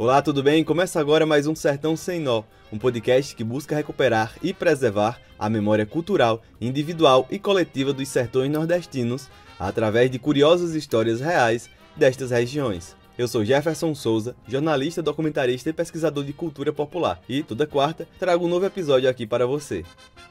Olá, tudo bem? Começa agora mais um Sertão Sem Nó, um podcast que busca recuperar e preservar a memória cultural, individual e coletiva dos sertões nordestinos através de curiosas histórias reais destas regiões. Eu sou Jefferson Souza, jornalista, documentarista e pesquisador de cultura popular, e toda quarta trago um novo episódio aqui para você.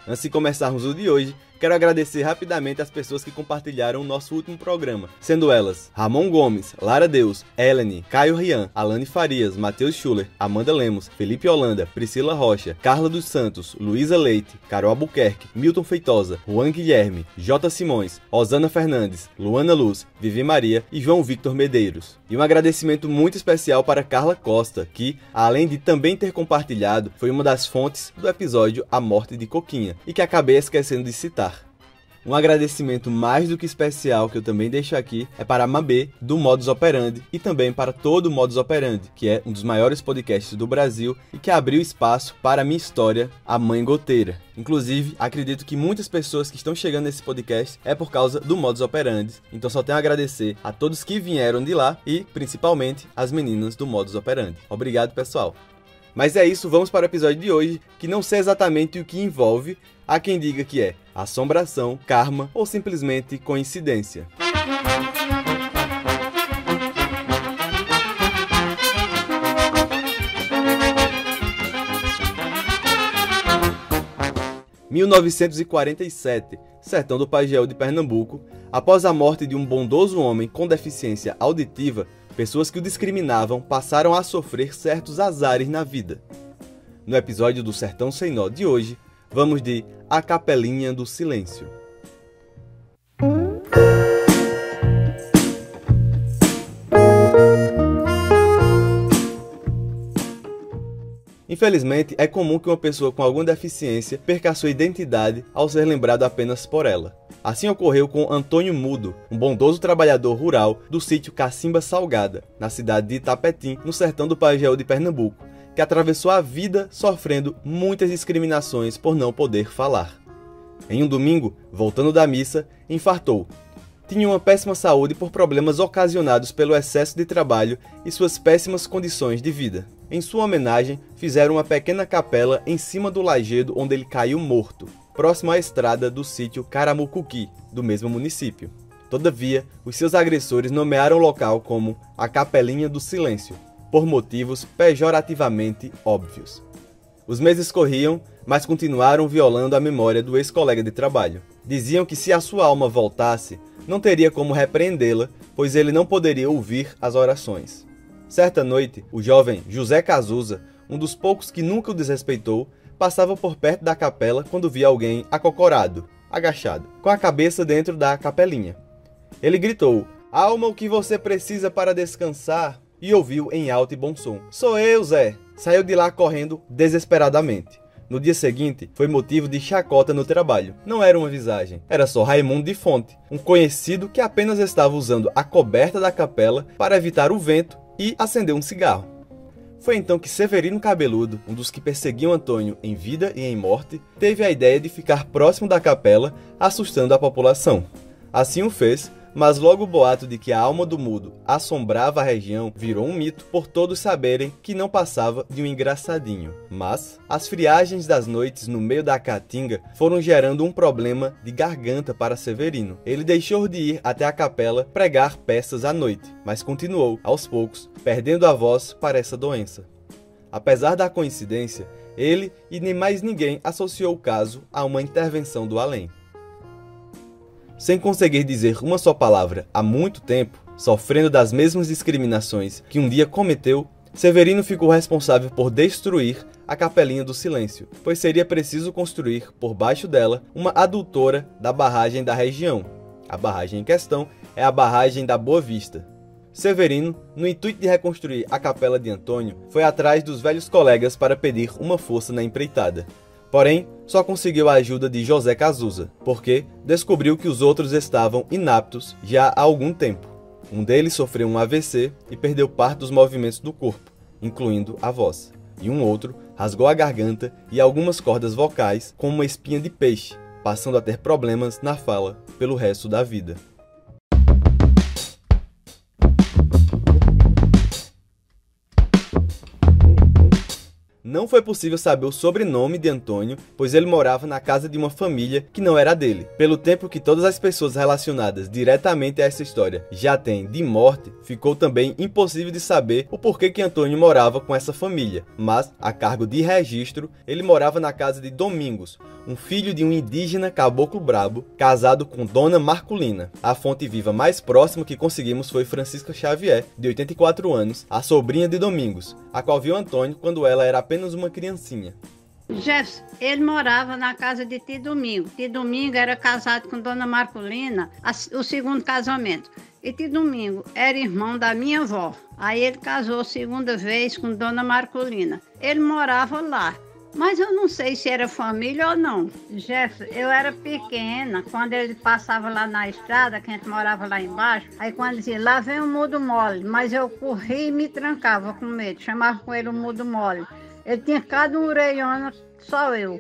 Antes de começarmos o de hoje, quero agradecer rapidamente as pessoas que compartilharam o nosso último programa, sendo elas Ramon Gomes, Lara Deus, Eleni, Caio Rian, Alane Farias, Matheus Schuller, Amanda Lemos, Felipe Holanda, Priscila Rocha, Carla dos Santos, Luísa Leite, Carol Albuquerque, Milton Feitosa, Juan Guilherme, J. Simões, Rosana Fernandes, Luana Luz, Vivi Maria e João Victor Medeiros. E um agradecimento muito especial para Carla Costa, que, além de também ter compartilhado, foi uma das fontes do episódio A Morte de Coquinha, e que acabei esquecendo de citar. Um agradecimento mais do que especial que eu também deixo aqui é para a Mabê, do Modus Operandi, e também para todo o Modus Operandi, que é um dos maiores podcasts do Brasil e que abriu espaço para a minha história, A Mãe Goteira. Inclusive, acredito que muitas pessoas que estão chegando nesse podcast é por causa do Modus Operandi, então só tenho a agradecer a todos que vieram de lá e, principalmente, as meninas do Modus Operandi. Obrigado, pessoal! Mas é isso, vamos para o episódio de hoje, que não sei exatamente o que envolve. Há quem diga que é assombração, karma ou simplesmente coincidência. Em 1947, sertão do Pajeú de Pernambuco, após a morte de um bondoso homem com deficiência auditiva, pessoas que o discriminavam passaram a sofrer certos azares na vida. No episódio do Sertão Sem Nó de hoje, vamos de A Capelinha do Silêncio. Infelizmente, é comum que uma pessoa com alguma deficiência perca a sua identidade ao ser lembrado apenas por ela. Assim ocorreu com Antônio Mudo, um bondoso trabalhador rural do sítio Cacimba Salgada, na cidade de Itapetim, no sertão do Pajeú de Pernambuco, que atravessou a vida sofrendo muitas discriminações por não poder falar. Em um domingo, voltando da missa, infartou. Tinha uma péssima saúde por problemas ocasionados pelo excesso de trabalho e suas péssimas condições de vida. Em sua homenagem, fizeram uma pequena capela em cima do lajedo onde ele caiu morto, próximo à estrada do sítio Caramucuqui, do mesmo município. Todavia, os seus agressores nomearam o local como a Capelinha do Silêncio, por motivos pejorativamente óbvios. Os meses corriam, mas continuaram violando a memória do ex-colega de trabalho. Diziam que se a sua alma voltasse, não teria como repreendê-la, pois ele não poderia ouvir as orações. Certa noite, o jovem José Cazuza, um dos poucos que nunca o desrespeitou, passava por perto da capela quando via alguém acocorado, agachado, com a cabeça dentro da capelinha. Ele gritou: "Alma, o que você precisa para descansar?" E ouviu em alto e bom som: "Sou eu, Zé!" Saiu de lá correndo desesperadamente. No dia seguinte, foi motivo de chacota no trabalho. Não era uma visagem, era só Raimundo de Fonte, um conhecido que apenas estava usando a coberta da capela para evitar o vento e acender um cigarro. Foi então que Severino Cabeludo, um dos que perseguiam Antônio em vida e em morte, teve a ideia de ficar próximo da capela, assustando a população. Assim o fez, mas logo o boato de que a alma do mudo assombrava a região virou um mito por todos saberem que não passava de um engraçadinho. Mas as friagens das noites no meio da caatinga foram gerando um problema de garganta para Severino. Ele deixou de ir até a capela pregar peças à noite, mas continuou, aos poucos, perdendo a voz para essa doença. Apesar da coincidência, ele e nem mais ninguém associou o caso a uma intervenção do além. Sem conseguir dizer uma só palavra há muito tempo, sofrendo das mesmas discriminações que um dia cometeu, Severino ficou responsável por destruir a Capelinha do Silêncio, pois seria preciso construir por baixo dela uma adutora da barragem da região. A barragem em questão é a barragem da Boa Vista. Severino, no intuito de reconstruir a capela de Antônio, foi atrás dos velhos colegas para pedir uma força na empreitada. Porém, só conseguiu a ajuda de José Cazuza, porque descobriu que os outros estavam inaptos já há algum tempo. Um deles sofreu um AVC e perdeu parte dos movimentos do corpo, incluindo a voz. E um outro rasgou a garganta e algumas cordas vocais com uma espinha de peixe, passando a ter problemas na fala pelo resto da vida. Não foi possível saber o sobrenome de Antônio, pois ele morava na casa de uma família que não era dele. Pelo tempo que todas as pessoas relacionadas diretamente a essa história já têm de morte, ficou também impossível de saber o porquê que Antônio morava com essa família. Mas, a cargo de registro, ele morava na casa de Domingos, um filho de um indígena caboclo brabo, casado com Dona Marculina. A fonte viva mais próxima que conseguimos foi Francisca Xavier, de 84 anos, a sobrinha de Domingos, a qual viu Antônio quando ela era apenas uma criancinha. Jefferson, ele morava na casa de Tio Domingo. Tio Domingo era casado com Dona Marculina, o segundo casamento. E Tio Domingo era irmão da minha avó. Aí ele casou segunda vez com Dona Marculina. Ele morava lá. Mas eu não sei se era família ou não. Jefferson, eu era pequena, quando ele passava lá na estrada, que a gente morava lá embaixo, aí quando dizia, lá vem o mudo mole, mas eu corria e me trancava com medo, chamava com ele o mudo mole. Ele tinha cada orelhona, só eu.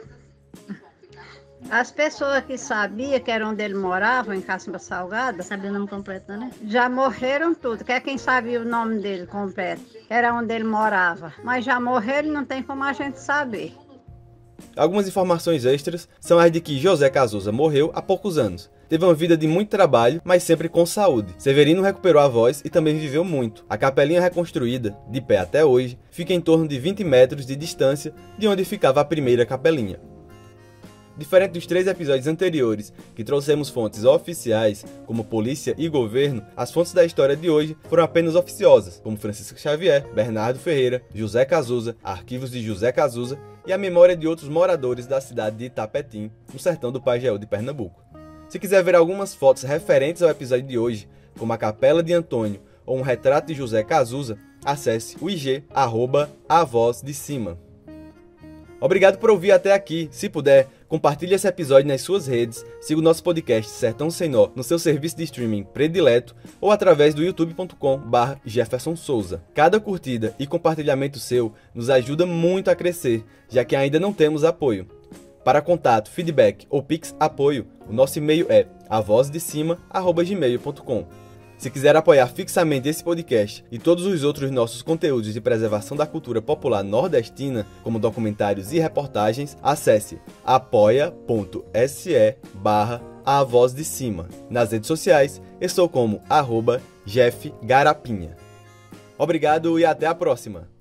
As pessoas que sabiam que era onde ele morava, em Cacimba Salgada, Sabia o nome completo, né? já morreram tudo. Que é quem sabia o nome dele completo, era onde ele morava. Mas já morreram, não tem como a gente saber. Algumas informações extras são as de que José Casusa morreu há poucos anos. Teve uma vida de muito trabalho, mas sempre com saúde. Severino recuperou a voz e também viveu muito. A capelinha reconstruída, de pé até hoje, fica em torno de 20 metros de distância de onde ficava a primeira capelinha. Diferente dos 3 episódios anteriores, que trouxemos fontes oficiais, como polícia e governo, as fontes da história de hoje foram apenas oficiosas, como Francisco Xavier, Bernardo Ferreira, José Casusa, arquivos de José Casusa e a memória de outros moradores da cidade de Itapetim, no sertão do Pajeú de Pernambuco. Se quiser ver algumas fotos referentes ao episódio de hoje, como a Capela de Antônio ou um retrato de José Casusa, acesse o IG @avozDeCima. Obrigado por ouvir até aqui. Se puder, compartilhe esse episódio nas suas redes, siga o nosso podcast Sertão Sem Nó no seu serviço de streaming predileto ou através do youtube.com/Jefferson Souza. Cada curtida e compartilhamento seu nos ajuda muito a crescer, já que ainda não temos apoio. Para contato, feedback ou pix apoio, o nosso e-mail é avozdecima@gmail.com. Se quiser apoiar fixamente esse podcast e todos os outros nossos conteúdos de preservação da cultura popular nordestina, como documentários e reportagens, acesse apoia.se/avozdecima. Nas redes sociais, eu sou como @jeffgarapinha. Obrigado e até a próxima!